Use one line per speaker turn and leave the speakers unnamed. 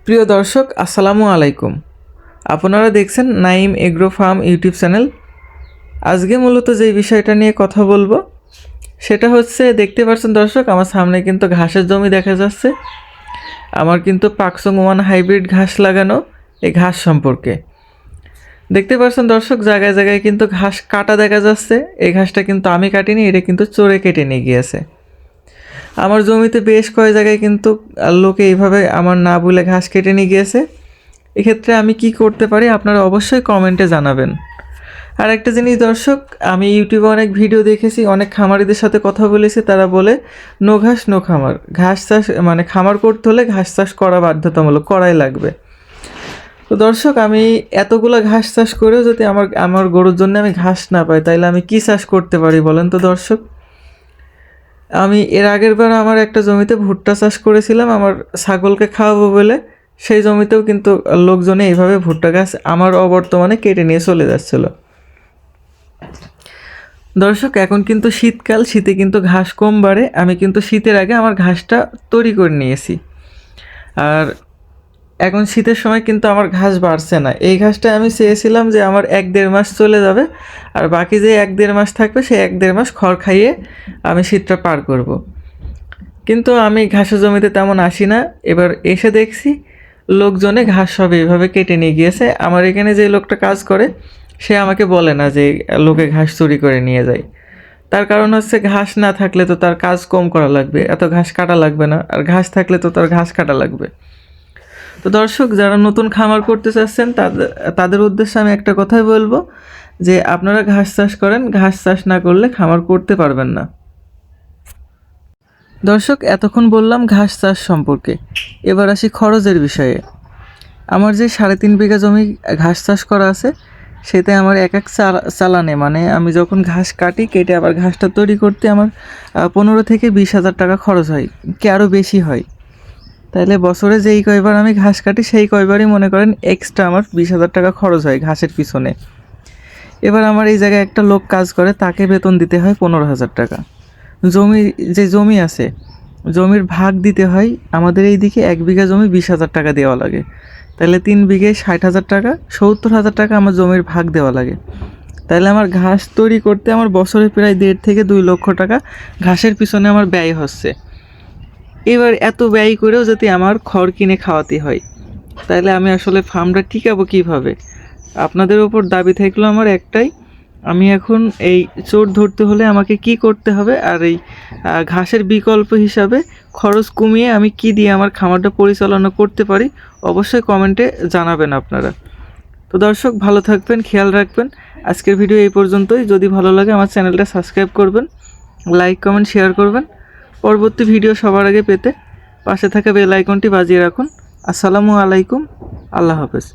প্রিয় দর্শক, আসসালামু আলাইকুম। আপনারা দেখছেন Naim agro farm YouTube channel. আজকে মূলত যেই বিষয়টা নিয়ে কথা বলবো সেটা হচ্ছে, দেখতে পাচ্ছেন দর্শক, আমার সামনে কিন্তু ঘাসের জমি দেখা যাচ্ছে। আমার কিন্তু পাকসং ওয়ান হাইব্রিড ঘাস লাগানো। এই ঘাস সম্পর্কে দেখতে পাচ্ছেন দর্শক, জায়গায় জায়গায় কিন্তু ঘাস কাটা দেখা যাচ্ছে। এই ঘাসটা কিন্তু আমি কাটিনি, এটা কিন্তু চোরে কেটে নিয়ে গিয়েছে। আমার জমিতে বেশ কয়েক জায়গায় কিন্তু লোকে এইভাবে আমার না বলে ঘাস কেটে নিয়ে গিয়েছে। এক্ষেত্রে আমি কি করতে পারি আপনারা অবশ্যই কমেন্টে জানাবেন। আর একটা জিনিস দর্শক, আমি ইউটিউবে অনেক ভিডিও দেখেছি, অনেক খামারিদের সাথে কথা বলেছি, তারা বলে নো ঘাস নো খামার। ঘাস চাষ মানে খামার করতে হলে ঘাস চাষ করা বাধ্যতামূলক, করাই লাগবে। তো দর্শক, আমি এতগুলো ঘাস চাষ করেও যদি আমার গরুর জন্য আমি ঘাস না পাই, তাইলে আমি কি চাষ করতে পারি বলেন তো দর্শক। আমি এর আগের বার আমার একটা জমিতে ভুট্টা চাষ করেছিলাম আমার ছাগলকে খাওয়াবো বলে। সেই জমিতেও কিন্তু লোকজনে এইভাবে ভুট্টা গাছ আমার অবর্তমানে কেটে নিয়ে চলে যাচ্ছিল। দর্শক, এখন কিন্তু শীতকাল, শীতে কিন্তু ঘাস কম বাড়ে। আমি কিন্তু শীতের আগে আমার ঘাসটা তৈরি করে নিয়েছি। আর এখন শীতের সময় কিন্তু আমার ঘাস বাড়ছে না। এই ঘাসটা আমি চেয়েছিলাম যে আমার 1-1.5 মাস চলে যাবে, আর বাকি যে 1-1.5 মাস থাকবে সেই 1-1.5 মাস খড় খাইয়ে আমি শীতটা পার করব। কিন্তু আমি ঘাসের জমিতে তেমন আসি না। এবার এসে দেখছি লোকজনে ঘাস সব এইভাবে কেটে নিয়ে গিয়েছে। আমার এখানে যে লোকটা কাজ করে সে আমাকে বলে না যে লোকে ঘাস চুরি করে নিয়ে যায়। তার কারণ হচ্ছে, ঘাস না থাকলে তো তার কাজ কম করা লাগবে, এত ঘাস কাটা লাগবে না। আর ঘাস থাকলে তো তার ঘাস কাটা লাগবে। তো দর্শক, যারা নতুন খামার করতে চাচ্ছেন তাদের উদ্দেশ্যে আমি একটা কথাই বলবো, যে আপনারা ঘাস চাষ করেন, ঘাস চাষ না করলে খামার করতে পারবেন না। দর্শক, এতক্ষণ বললাম ঘাস চাষ সম্পর্কে, এবার আসি খরচের বিষয়ে। আমার যে 3.5 বিঘা জমি ঘাস চাষ করা আছে, সেতে আমার এক চালানে, মানে আমি যখন ঘাস কেটে আবার ঘাসটা তৈরি করতে আমার 15 থেকে 20 হাজার টাকা খরচ হয়, কি আরও বেশি হয়। তাইলে বছরে যেই কয়বার আমি ঘাস কাটি সেই কয়বারই মনে করেন এক্সট্রা আমার 20 হাজার টাকা খরচ হয় ঘাসের পিছনে। এবার আমার এই জায়গায় একটা লোক কাজ করে, তাকে বেতন দিতে হয় 15 হাজার টাকা। জমি আছে, জমির ভাগ দিতে হয়। আমাদের এই দিকে 1 বিঘা জমি 20 হাজার টাকা দেওয়া লাগে। তাহলে 3 বিঘায় 60 হাজার টাকা, 70 হাজার টাকা আমার জমির ভাগ দেওয়া লাগে। তাহলে আমার ঘাস তৈরি করতে আমার বছরে প্রায় 1.5 থেকে 2 লক্ষ টাকা ঘাসের পিছনে আমার ব্যয় হচ্ছে। এবার এত ব্যয় করেও যদি আমার খড় কিনে খাওয়াতে হয়, তাহলে আমি আসলে ফার্মটা টিকাবো কীভাবে? আপনাদের ওপর দাবি থাকলো আমার একটাই, আমি এখন এই চোর ধরতে হলে আমাকে কি করতে হবে, আর এই ঘাসের বিকল্প হিসাবে খরচ কমিয়ে আমি কি দিয়ে আমার খামারটা পরিচালনা করতে পারি, অবশ্যই কমেন্টে জানাবেন আপনারা। তো দর্শক, ভালো থাকবেন, খেয়াল রাখবেন। আজকের ভিডিও এই পর্যন্তই। যদি ভালো লাগে আমার চ্যানেলটা সাবস্ক্রাইব করবেন, লাইক কমেন্ট শেয়ার করবেন। পরবর্তী ভিডিও সবার আগে পেতে পাশে থাকা বেল আইকনটি বাজিয়ে রাখুন। আসসালামু আলাইকুম, আল্লাহ হাফেজ।